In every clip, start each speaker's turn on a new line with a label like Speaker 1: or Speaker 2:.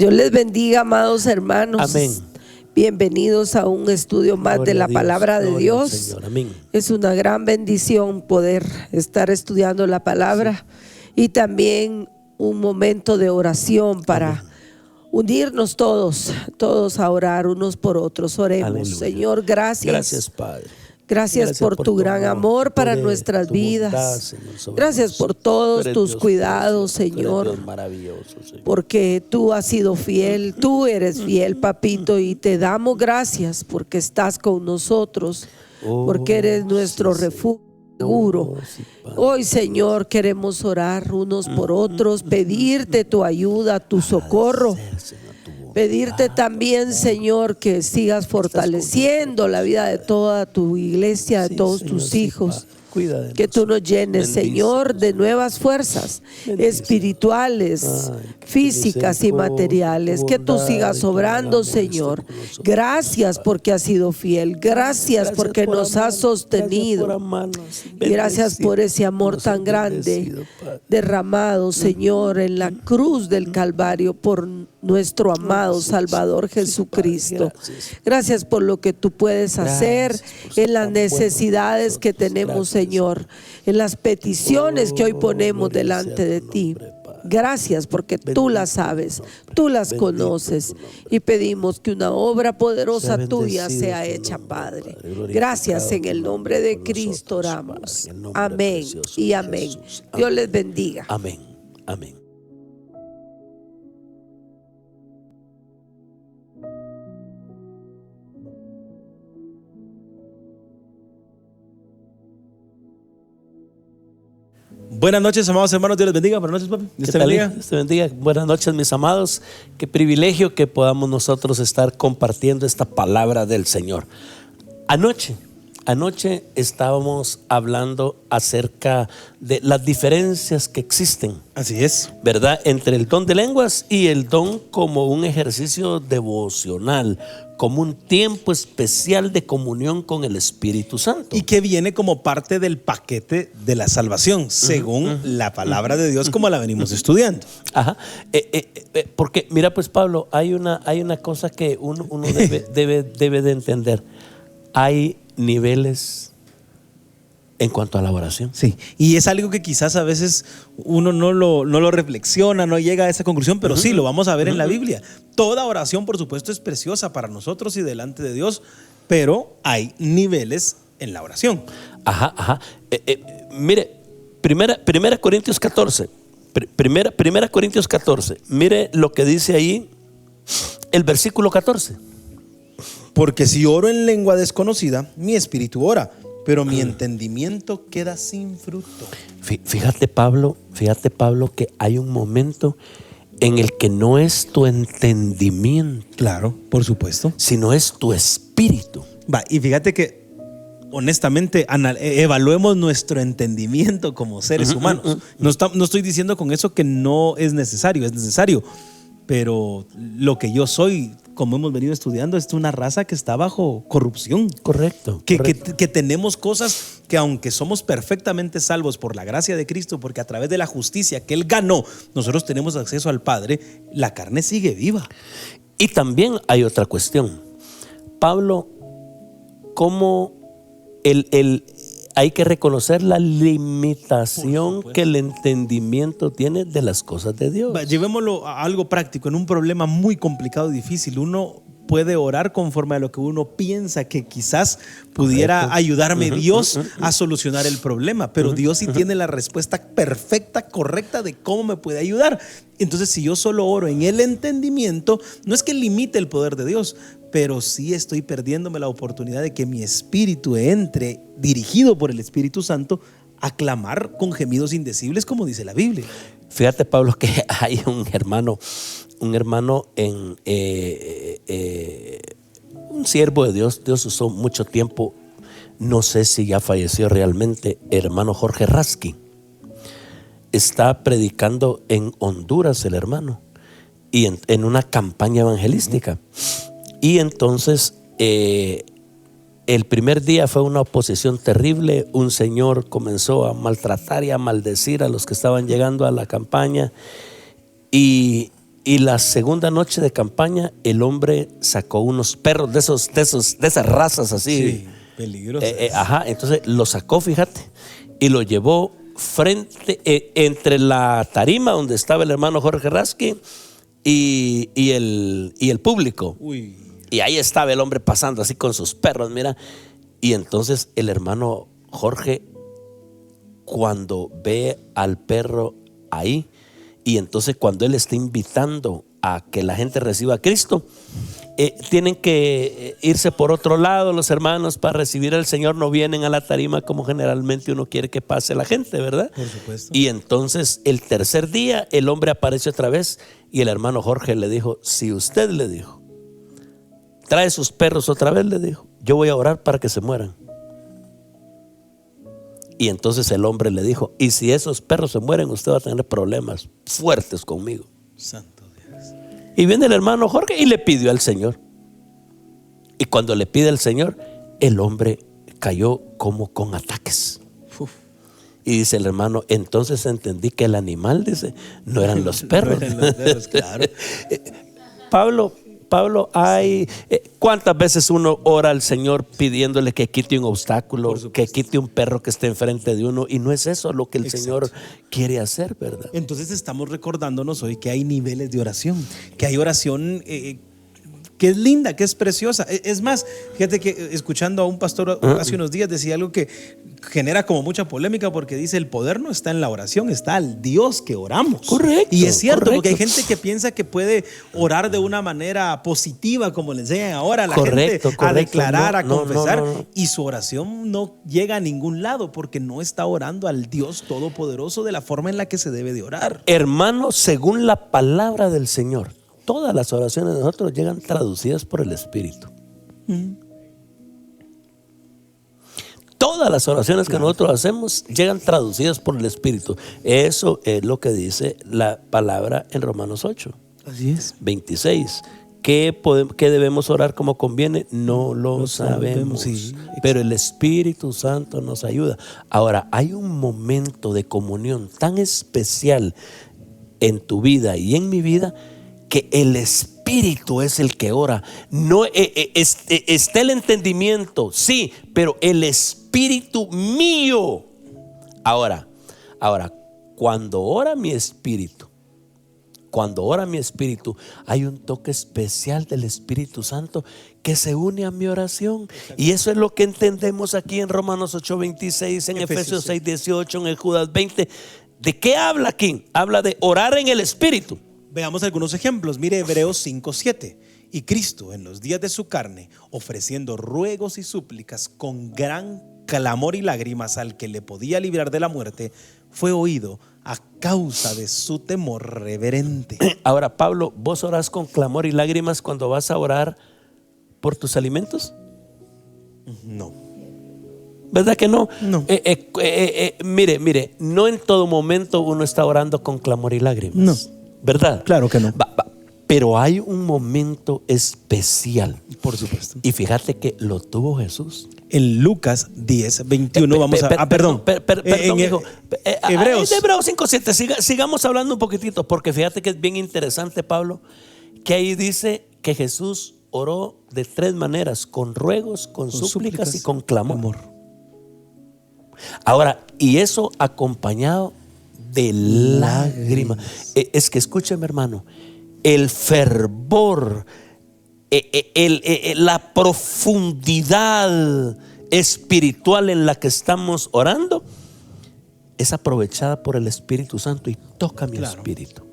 Speaker 1: Dios les bendiga, amados hermanos.
Speaker 2: Amén.
Speaker 1: Bienvenidos a un estudio más
Speaker 2: Gloria
Speaker 1: de la
Speaker 2: a Dios,
Speaker 1: palabra de
Speaker 2: gloria al
Speaker 1: Dios.
Speaker 2: Señor. Amén.
Speaker 1: Es una gran bendición poder estar estudiando la palabra y también un momento de oración para unirnos todos a orar unos por otros. Oremos.
Speaker 2: Aleluya.
Speaker 1: Señor, gracias.
Speaker 2: Gracias, Padre.
Speaker 1: Gracias por tu gran amor para
Speaker 2: poder,
Speaker 1: nuestras
Speaker 2: tu bondad,
Speaker 1: vidas.
Speaker 2: Señor, sobre
Speaker 1: Gracias
Speaker 2: nosotros.
Speaker 1: por todos
Speaker 2: Tú eres
Speaker 1: tus
Speaker 2: Dios
Speaker 1: cuidados,
Speaker 2: precioso, tú eres
Speaker 1: Señor.
Speaker 2: Dios maravilloso, Señor.
Speaker 1: Porque tú has sido fiel, tú eres fiel, papito, y te damos gracias porque estás con nosotros, porque eres nuestro refugio seguro.
Speaker 2: Sí, Padre.
Speaker 1: Hoy, Señor, queremos orar unos por otros, pedirte tu ayuda, tu socorro. Pedirte también, Señor, que sigas fortaleciendo la vida de toda tu iglesia, de
Speaker 2: Sí,
Speaker 1: todos
Speaker 2: Señor,
Speaker 1: tus
Speaker 2: sí,
Speaker 1: hijos.
Speaker 2: Padre. Cuida de
Speaker 1: Que tú nos llenes,
Speaker 2: Bendice,
Speaker 1: Señor, de
Speaker 2: Señor.
Speaker 1: nuevas fuerzas
Speaker 2: Bendice.
Speaker 1: espirituales,
Speaker 2: Ay, que tu
Speaker 1: físicas y
Speaker 2: misericordia,
Speaker 1: materiales.
Speaker 2: tu
Speaker 1: Que tú
Speaker 2: bondad
Speaker 1: sigas
Speaker 2: y tu
Speaker 1: obrando,
Speaker 2: amor esté
Speaker 1: Señor.
Speaker 2: con nosotros,
Speaker 1: Gracias
Speaker 2: Padre.
Speaker 1: porque has sido fiel. Gracias porque
Speaker 2: por
Speaker 1: nos has
Speaker 2: amarnos,
Speaker 1: sostenido.
Speaker 2: Gracias por amarnos.
Speaker 1: Y gracias por ese amor
Speaker 2: Nos
Speaker 1: tan
Speaker 2: has
Speaker 1: grande
Speaker 2: bendecido, Padre.
Speaker 1: derramado, Señor, en la cruz del Calvario por nuestro amado
Speaker 2: Sí,
Speaker 1: Salvador
Speaker 2: sí,
Speaker 1: Jesucristo.
Speaker 2: Padre, gracias.
Speaker 1: Gracias por lo que tú puedes hacer
Speaker 2: Gracias por ser
Speaker 1: en las
Speaker 2: tan bueno con
Speaker 1: necesidades que
Speaker 2: nosotros.
Speaker 1: tenemos,
Speaker 2: Gracias.
Speaker 1: Señor, en las peticiones que hoy ponemos
Speaker 2: Gloria
Speaker 1: delante
Speaker 2: sea
Speaker 1: de
Speaker 2: tu
Speaker 1: ti.
Speaker 2: nombre, Padre.
Speaker 1: Gracias porque tú
Speaker 2: Bendito
Speaker 1: las sabes,
Speaker 2: tu nombre.
Speaker 1: tú las
Speaker 2: Bendito
Speaker 1: conoces
Speaker 2: tu nombre.
Speaker 1: y pedimos que una obra poderosa
Speaker 2: Sea
Speaker 1: tuya
Speaker 2: bendecido
Speaker 1: sea
Speaker 2: tu
Speaker 1: hecha,
Speaker 2: nombre,
Speaker 1: Padre.
Speaker 2: Padre. Glorificado
Speaker 1: Gracias en
Speaker 2: tu
Speaker 1: el nombre de
Speaker 2: por
Speaker 1: Cristo
Speaker 2: nosotros,
Speaker 1: oramos.
Speaker 2: Padre, en el nombre
Speaker 1: Amén
Speaker 2: precioso
Speaker 1: y
Speaker 2: de
Speaker 1: amén.
Speaker 2: Jesús.
Speaker 1: Dios
Speaker 2: Amén.
Speaker 1: les bendiga.
Speaker 2: Amén. Amén.
Speaker 3: Buenas noches, amados hermanos. Dios les bendiga. Buenas noches, papi. Dios
Speaker 2: ¿Qué
Speaker 3: te
Speaker 2: tal?
Speaker 3: bendiga.
Speaker 2: Dios te bendiga. Buenas noches, mis amados. Qué privilegio que podamos nosotros estar compartiendo esta palabra del Señor. Anoche estábamos hablando acerca de las diferencias que existen,
Speaker 3: Así es.
Speaker 2: ¿verdad? Entre el don de lenguas y el don como un ejercicio devocional, como un tiempo especial de comunión con el Espíritu Santo.
Speaker 3: Y que viene como parte del paquete de la salvación, según la palabra de Dios, como la venimos estudiando.
Speaker 2: Ajá. Porque, mira, pues, Pablo, hay una cosa que uno debe de entender. Hay niveles en cuanto a la oración.
Speaker 3: Sí, y es algo que quizás a veces uno no lo reflexiona, no llega a esa conclusión, pero sí, lo vamos a ver en la Biblia. Toda oración, por supuesto, es preciosa para nosotros y delante de Dios, pero hay niveles en la oración.
Speaker 2: Ajá. Mire, primera Corintios 14. Primera Corintios 14. Mire lo que dice ahí el versículo 14.
Speaker 3: Porque si oro en lengua desconocida, mi espíritu ora, pero mi entendimiento queda sin fruto.
Speaker 2: Fíjate, Pablo, que hay un momento en el que no es tu entendimiento,
Speaker 3: Claro, por supuesto.
Speaker 2: sino es tu espíritu.
Speaker 3: Va, y fíjate que honestamente evaluemos nuestro entendimiento como seres humanos. No estoy diciendo con eso que no es necesario, pero lo que yo soy, como hemos venido estudiando, es una raza que está bajo corrupción.
Speaker 2: Correcto.
Speaker 3: Que tenemos cosas que, aunque somos perfectamente salvos por la gracia de Cristo, porque a través de la justicia que Él ganó, nosotros tenemos acceso al Padre, la carne sigue viva.
Speaker 2: Y también hay otra cuestión. Pablo, ¿cómo hay que reconocer la limitación que el entendimiento tiene de las cosas de Dios?
Speaker 3: Llevémoslo a algo práctico. En un problema muy complicado y difícil, uno puede orar conforme a lo que uno piensa que quizás pudiera ayudarme Dios a solucionar el problema, pero Dios sí tiene la respuesta perfecta, correcta de cómo me puede ayudar. Entonces, si yo solo oro en el entendimiento, no es que limite el poder de Dios, pero sí estoy perdiéndome la oportunidad de que mi espíritu entre, dirigido por el Espíritu Santo, a clamar con gemidos indecibles, como dice la Biblia.
Speaker 2: Fíjate, Pablo, que hay un hermano en un siervo de Dios. Dios usó mucho tiempo, no sé si ya falleció realmente, hermano Jorge Raskin. Está predicando en Honduras el hermano y en una campaña evangelística. Y entonces el primer día fue una oposición terrible. Un señor comenzó a maltratar y a maldecir a los que estaban llegando a la campaña, y Y la segunda noche de campaña, el hombre sacó unos perros de esas razas así.
Speaker 3: Sí, peligrosas.
Speaker 2: Entonces lo sacó, fíjate, y lo llevó entre la tarima donde estaba el hermano Jorge Raskin y el público.
Speaker 3: Uy.
Speaker 2: Y ahí estaba el hombre pasando así con sus perros, mira. Y entonces el hermano Jorge, cuando ve al perro ahí, y entonces cuando él está invitando a que la gente reciba a Cristo, tienen que irse por otro lado los hermanos para recibir al Señor. No vienen a la tarima como generalmente uno quiere que pase la gente, ¿verdad?
Speaker 3: Por supuesto.
Speaker 2: Y entonces el tercer día el hombre apareció otra vez y el hermano Jorge le dijo: si usted, le dijo, trae sus perros otra vez, le dijo, yo voy a orar para que se mueran. Y entonces el hombre le dijo: y si esos perros se mueren, usted va a tener problemas fuertes conmigo.
Speaker 3: Santo Dios.
Speaker 2: Y viene el hermano Jorge y le pidió al Señor. Y cuando le pide al Señor, el hombre cayó como con ataques.
Speaker 3: Uf.
Speaker 2: Y dice el hermano: entonces entendí que el animal, dice, no eran los perros.
Speaker 3: No eran los perros, claro.
Speaker 2: Pablo, hay ¿cuántas veces uno ora al Señor pidiéndole que quite un obstáculo, que quite un perro que esté enfrente de uno? Y no es eso lo que el Señor quiere hacer, ¿verdad?
Speaker 3: Entonces estamos recordándonos hoy que hay niveles de oración, que hay oración que es linda, que es preciosa. Es más, fíjate que escuchando a un pastor hace unos días decía algo que genera como mucha polémica, porque dice: el poder no está en la oración, está al Dios que oramos.
Speaker 2: Correcto.
Speaker 3: Y es cierto,
Speaker 2: correcto.
Speaker 3: porque hay gente que piensa que puede orar de una manera positiva, como le enseñan ahora a la gente, a declarar, a confesar, y su oración no llega a ningún lado, porque no está orando al Dios Todopoderoso de la forma en la que se debe de orar.
Speaker 2: Hermano, según la palabra del Señor, todas las oraciones de nosotros llegan traducidas por el Espíritu. Todas las oraciones que nosotros hacemos llegan traducidas por el Espíritu. Eso es lo que dice la palabra en Romanos 8.
Speaker 3: Así es.
Speaker 2: 26. ¿Qué debemos orar como conviene? No lo sabemos.
Speaker 3: Sí,
Speaker 2: pero el Espíritu Santo nos ayuda. Ahora, hay un momento de comunión tan especial en tu vida y en mi vida, que el Espíritu es el que ora. No está el entendimiento, sí, pero el Espíritu mío. Ahora, cuando ora mi espíritu, hay un toque especial del Espíritu Santo que se une a mi oración. Y eso es lo que entendemos aquí en Romanos 8:26, en Efesios 6:18, en el Judas 20. ¿De qué habla aquí? Habla de orar en el Espíritu.
Speaker 3: Veamos algunos ejemplos. Mire Hebreos 5:7. Y Cristo, en los días de su carne, ofreciendo ruegos y súplicas con gran clamor y lágrimas al que le podía librar de la muerte, fue oído a causa de su temor reverente.
Speaker 2: Ahora, Pablo, ¿vos orás con clamor y lágrimas cuando vas a orar por tus alimentos?
Speaker 3: No.
Speaker 2: ¿Verdad que no?
Speaker 3: No.
Speaker 2: Mire, no en todo momento uno está orando con clamor y lágrimas.
Speaker 3: No.
Speaker 2: ¿Verdad?
Speaker 3: Claro que no.
Speaker 2: Pero hay un momento especial.
Speaker 3: Por supuesto.
Speaker 2: Y fíjate que lo tuvo Jesús.
Speaker 3: En Lucas 10:21 vamos a... perdón.
Speaker 2: Perdón, hijo.
Speaker 3: Hebreos.
Speaker 2: Hebreos 5:7. Sigamos hablando un poquitito, porque fíjate que es bien interesante, Pablo, que ahí dice que Jesús oró de tres maneras: con ruegos, con súplicas y con clamor. Ahora, y eso acompañado de lágrimas. Es que escúcheme, hermano, el fervor, la profundidad espiritual en la que estamos orando es aprovechada por el Espíritu Santo y toca mi espíritu.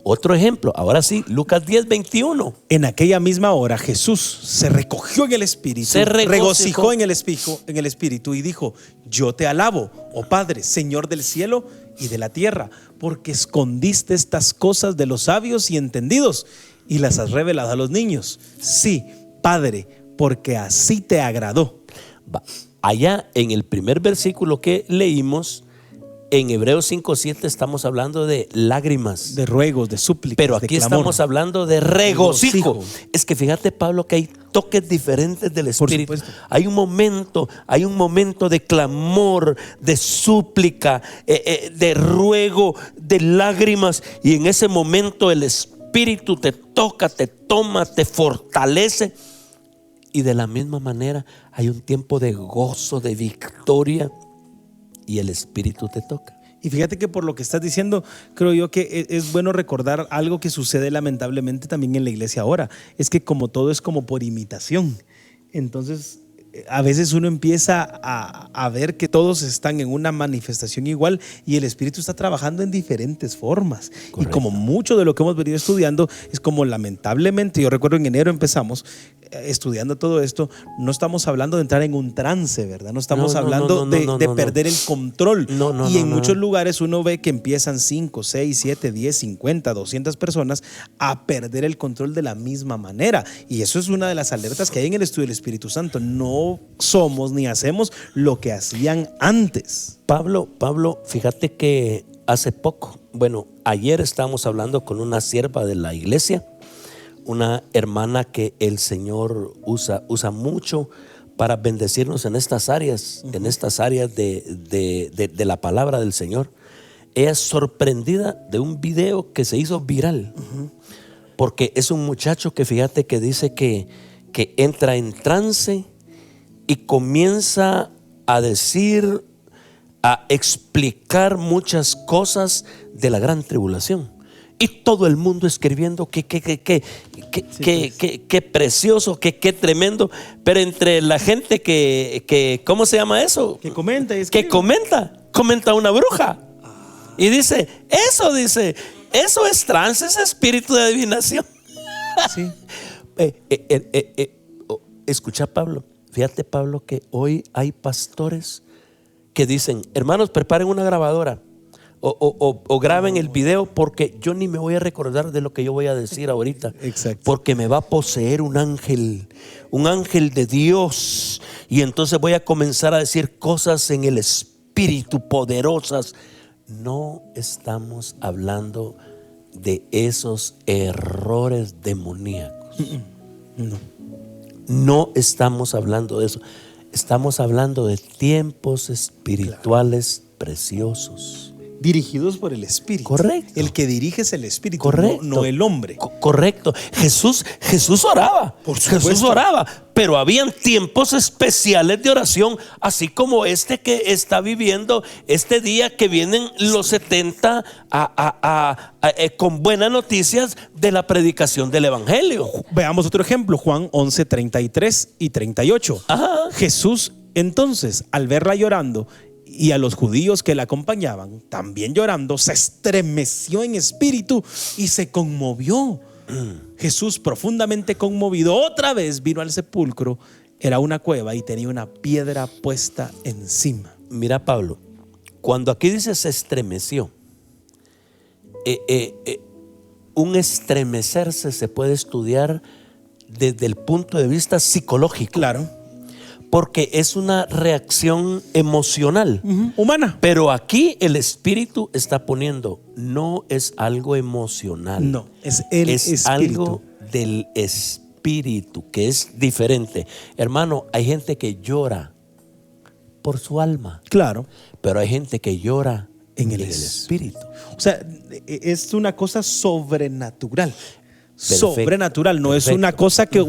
Speaker 2: Otro ejemplo, ahora sí, Lucas 10:21.
Speaker 3: En aquella misma hora Jesús se recogió en el espíritu, regocijó en el espíritu y dijo: yo te alabo, oh Padre, Señor del cielo y de la tierra, porque escondiste estas cosas de los sabios y entendidos y las has revelado a los niños. Sí, Padre, porque así te agradó.
Speaker 2: Allá en el primer versículo que leímos, en Hebreos 5:7, estamos hablando de lágrimas,
Speaker 3: de ruegos, de súplicas.
Speaker 2: pero aquí estamos hablando de regocijo. Es que fíjate, Pablo, que hay toques diferentes del Espíritu.
Speaker 3: supuesto.
Speaker 2: Hay un momento de clamor, de súplica, de ruego, de lágrimas, y en ese momento el Espíritu te toca, te toma, te fortalece. Y de la misma manera hay un tiempo de gozo, de victoria, y el Espíritu te toca.
Speaker 3: Y fíjate que por lo que estás diciendo, creo yo que es bueno recordar algo que sucede lamentablemente también en la iglesia ahora. Es que como todo es como por imitación. Entonces, a veces uno empieza a ver que todos están en una manifestación igual y el Espíritu está trabajando en diferentes formas.
Speaker 2: Correcto.
Speaker 3: Y como mucho de lo que hemos venido estudiando es como lamentablemente, yo recuerdo en enero empezamos estudiando todo esto, no estamos hablando de entrar en un trance, ¿verdad? No estamos hablando de perder el control. Y en muchos lugares uno ve que empiezan 5, 6, 7, 10, 50, 200 personas a perder el control de la misma manera. Y eso es una de las alertas que hay en el estudio del Espíritu Santo. No somos ni hacemos lo que hacían antes.
Speaker 2: Pablo, fíjate que hace poco, ayer estábamos hablando con una sierva de la iglesia, una hermana que el Señor usa mucho para bendecirnos en estas áreas, de la palabra del Señor. Ella es sorprendida de un video que se hizo viral, porque es un muchacho que fíjate que dice que entra en trance y comienza a decir, a explicar muchas cosas de la gran tribulación. Y todo el mundo escribiendo qué precioso, qué tremendo. Pero entre la gente que ¿cómo se llama eso?
Speaker 3: Que comenta y
Speaker 2: que comenta una bruja. Y dice, eso es trance, es espíritu de adivinación.
Speaker 3: Sí.
Speaker 2: Escucha, Pablo. Fíjate, Pablo, que hoy hay pastores que dicen, hermanos, preparen una grabadora o graben el video, porque yo ni me voy a recordar de lo que yo voy a decir ahorita.
Speaker 3: Exacto.
Speaker 2: Porque me va a poseer un ángel de Dios, y entonces voy a comenzar a decir cosas en el Espíritu poderosas. No estamos hablando de esos errores demoníacos. No estamos hablando de eso. Estamos hablando de tiempos espirituales preciosos.
Speaker 3: Dirigidos por el Espíritu.
Speaker 2: Correcto.
Speaker 3: El que dirige es el Espíritu,
Speaker 2: Correcto.
Speaker 3: no el hombre.
Speaker 2: Correcto. Jesús oraba.
Speaker 3: Por supuesto.
Speaker 2: Jesús oraba, pero habían tiempos especiales de oración, así como este que está viviendo este día, que vienen los 70 con buenas noticias de la predicación del Evangelio.
Speaker 3: Veamos otro ejemplo, Juan 11, 33 y 38.
Speaker 2: Ajá.
Speaker 3: Jesús entonces, al verla llorando, y a los judíos que la acompañaban también llorando, se estremeció en espíritu y se conmovió. Jesús, profundamente conmovido, otra vez vino al sepulcro. Era una cueva y tenía una piedra puesta encima.
Speaker 2: Mira, Pablo, cuando aquí dice se estremeció, un estremecerse se puede estudiar desde el punto de vista psicológico.
Speaker 3: Claro.
Speaker 2: Porque es una reacción emocional,
Speaker 3: humana.
Speaker 2: Pero aquí el Espíritu está poniendo, no es algo emocional.
Speaker 3: No, es el Espíritu.
Speaker 2: Algo del Espíritu, que es diferente. Hermano, hay gente que llora por su alma.
Speaker 3: Claro.
Speaker 2: Pero hay gente que llora
Speaker 3: en el
Speaker 2: Espíritu.
Speaker 3: O sea, es una cosa sobrenatural.
Speaker 2: Perfecto,
Speaker 3: sobrenatural, no
Speaker 2: perfecto.
Speaker 3: Es una cosa que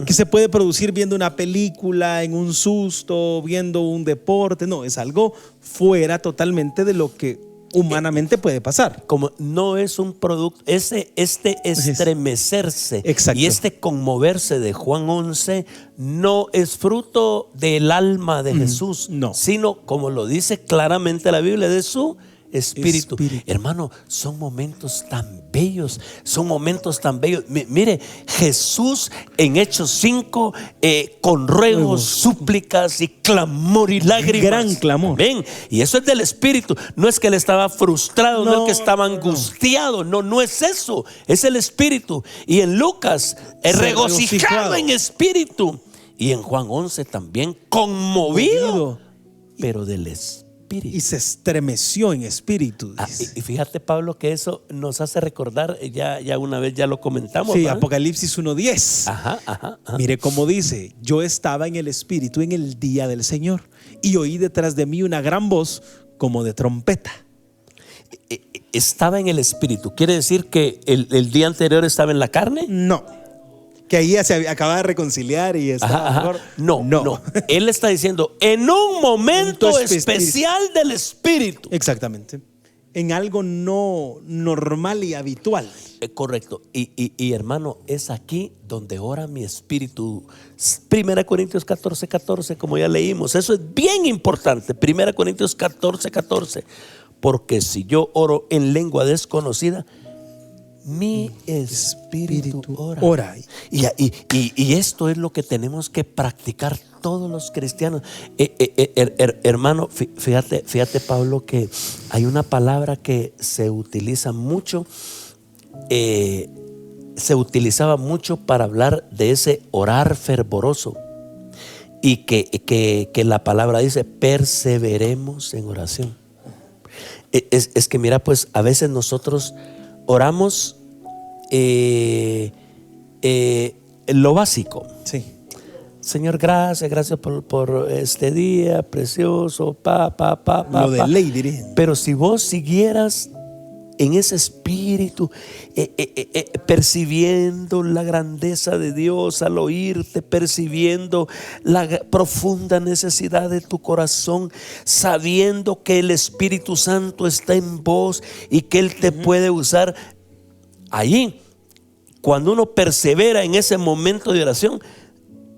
Speaker 3: se puede producir viendo una película, en un susto, viendo un deporte. No, es algo fuera totalmente de lo que humanamente puede pasar.
Speaker 2: Como no es un producto, este estremecerse
Speaker 3: Exacto.
Speaker 2: Y este conmoverse de Juan 11 no es fruto del alma de Jesús,
Speaker 3: no.
Speaker 2: Sino, como lo dice claramente la Biblia, de su Espíritu. Hermano, son momentos tan bellos, Mire, Jesús en Hechos 5, con ruegos, súplicas y clamor y lágrimas.
Speaker 3: Gran clamor.
Speaker 2: Ven, y eso es del Espíritu. No es que él estaba frustrado, no es que estaba angustiado. No es eso. Es el Espíritu. Y en Lucas, regocijado en espíritu. Y en Juan 11 también conmovido, pero del Espíritu. espíritu.
Speaker 3: Y se estremeció en espíritu.
Speaker 2: Y fíjate, Pablo, que eso nos hace recordar, ya una vez ya lo comentamos.
Speaker 3: Sí,
Speaker 2: ¿verdad?
Speaker 3: Apocalipsis 1:10.
Speaker 2: Ajá.
Speaker 3: Mire cómo dice: yo estaba en el espíritu en el día del Señor y oí detrás de mí una gran voz como de trompeta.
Speaker 2: Estaba en el espíritu. ¿Quiere decir que el día anterior estaba en la carne?
Speaker 3: No, que ahí ya se acaba de reconciliar y estaba mejor.
Speaker 2: No. Él está diciendo en un momento especial del espíritu.
Speaker 3: Exactamente. En algo no normal y habitual.
Speaker 2: Correcto. Y hermano, es aquí donde ora mi espíritu. 1 Corintios 14:14, como ya leímos. Eso es bien importante. 1 Corintios 14:14. Porque si yo oro en lengua desconocida, mi espíritu ora. Y esto es lo que tenemos que practicar todos los cristianos. Hermano, fíjate, Pablo, que hay una palabra que se utiliza mucho. Se utilizaba mucho para hablar de ese orar fervoroso. Y que la palabra dice: perseveremos en oración. Es que mira, pues a veces nosotros oramos lo básico.
Speaker 3: Sí.
Speaker 2: Señor, gracias por este día precioso.
Speaker 3: Lo de ley, diría.
Speaker 2: Pero si vos siguieras en ese espíritu, percibiendo la grandeza de Dios al oírte, percibiendo la profunda necesidad de tu corazón, sabiendo que el Espíritu Santo está en vos y que Él te puede usar, allí, cuando uno persevera en ese momento de oración,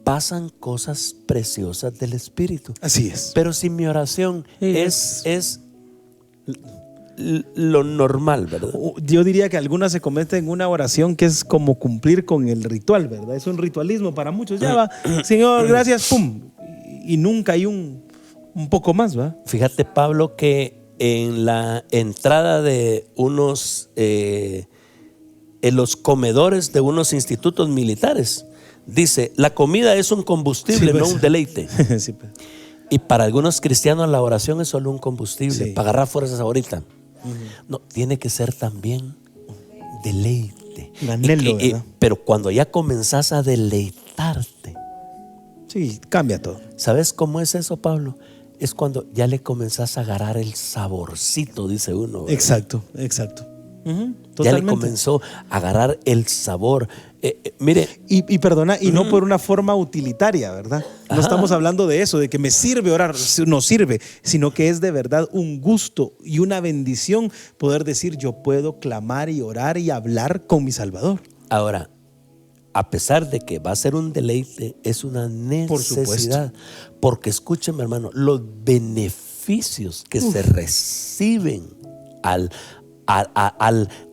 Speaker 2: pasan cosas preciosas del Espíritu.
Speaker 3: Así es.
Speaker 2: Pero si mi oración es lo normal, ¿verdad?
Speaker 3: Yo diría que algunas se cometen en una oración que es como cumplir con el ritual, ¿verdad? Es un ritualismo para muchos. Ya va, Señor, gracias, pum. Y nunca hay un poco más, ¿va?
Speaker 2: Fíjate, Pablo, que en la entrada de unos, en los comedores de unos institutos militares, dice: la comida es un combustible,
Speaker 3: sí, pues,
Speaker 2: no un deleite.
Speaker 3: Sí, pues.
Speaker 2: Y para algunos cristianos la oración es solo un combustible,
Speaker 3: sí,
Speaker 2: para agarrar fuerzas ahorita. No, tiene que ser también deleite.
Speaker 3: Anhelo,
Speaker 2: pero cuando ya comenzás a deleitarte,
Speaker 3: sí, cambia todo.
Speaker 2: ¿Sabes cómo es eso, Pablo? Es cuando ya le comenzás a agarrar el saborcito, dice uno, ¿verdad?
Speaker 3: Exacto.
Speaker 2: Ya le comenzó a agarrar el sabor. Mire.
Speaker 3: Y perdona, y no por una forma utilitaria, ¿verdad? No estamos hablando de eso, de que me sirve orar, no sirve, sino que es de verdad un gusto y una bendición poder decir: yo puedo clamar y orar y hablar con mi Salvador.
Speaker 2: Ahora, a pesar de que va a ser un deleite, es una necesidad. Porque escúcheme, hermano, los beneficios que se reciben al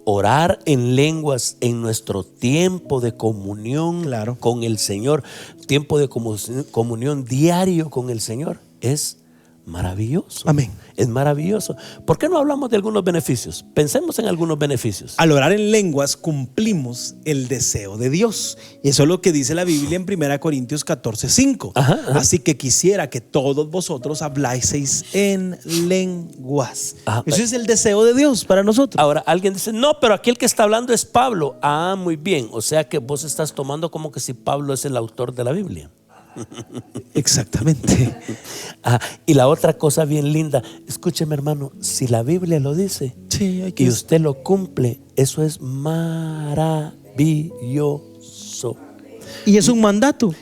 Speaker 2: orar en lenguas en nuestro tiempo de comunión,
Speaker 3: claro,
Speaker 2: con el Señor, tiempo de comunión diario con el Señor, es maravilloso.
Speaker 3: Amén.
Speaker 2: Es maravilloso. ¿Por qué no hablamos de algunos beneficios? Pensemos en algunos beneficios.
Speaker 3: Al orar en lenguas cumplimos el deseo de Dios. Y eso es lo que dice la Biblia en 1 Corintios 14:5. Así que quisiera que todos vosotros hablaseis en lenguas. Eso es el deseo de Dios para nosotros.
Speaker 2: Ahora, alguien dice: no, pero aquí el que está hablando es Pablo. Muy bien. O sea que vos estás tomando como que si Pablo es el autor de la Biblia.
Speaker 3: Exactamente.
Speaker 2: Y la otra cosa bien linda, escúcheme, hermano, si la Biblia lo dice,
Speaker 3: sí,
Speaker 2: y usted lo cumple, eso es maravilloso.
Speaker 3: Y es un mandato.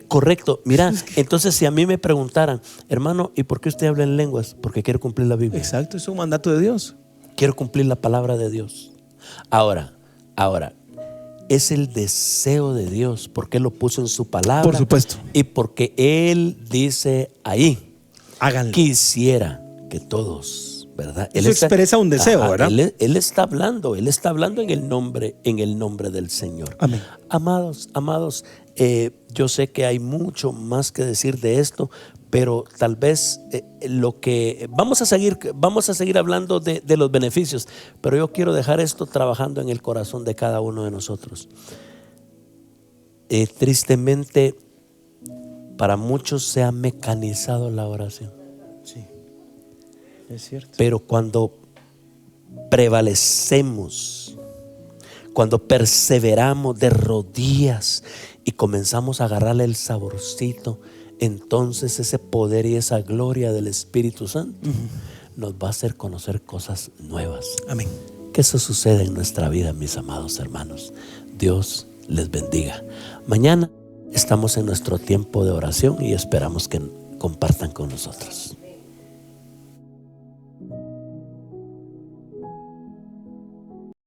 Speaker 2: Correcto. Mira, entonces si a mí me preguntaran: hermano, ¿y por qué usted habla en lenguas? Porque quiero cumplir la Biblia.
Speaker 3: Exacto, es un mandato de Dios.
Speaker 2: Quiero cumplir la palabra de Dios. Ahora, es el deseo de Dios, porque Él lo puso en su palabra.
Speaker 3: Por supuesto.
Speaker 2: Y porque Él dice ahí:
Speaker 3: háganlo.
Speaker 2: Quisiera que todos, ¿verdad?
Speaker 3: Él expresa un deseo, ¿verdad?
Speaker 2: Él está hablando en el nombre del Señor.
Speaker 3: Amén.
Speaker 2: Amados, yo sé que hay mucho más que decir de esto, pero tal vez lo que vamos a seguir hablando de los beneficios, pero yo quiero dejar esto trabajando en el corazón de cada uno de nosotros. Tristemente, para muchos se ha mecanizado la oración.
Speaker 3: Sí. Es cierto.
Speaker 2: Pero cuando prevalecemos, cuando perseveramos de rodillas y comenzamos a agarrarle el saborcito, entonces ese poder y esa gloria del Espíritu Santo nos va a hacer conocer cosas nuevas.
Speaker 3: Amén.
Speaker 2: Que eso suceda en nuestra vida, mis amados hermanos. Dios les bendiga. Mañana estamos en nuestro tiempo de oración y esperamos que compartan con nosotros.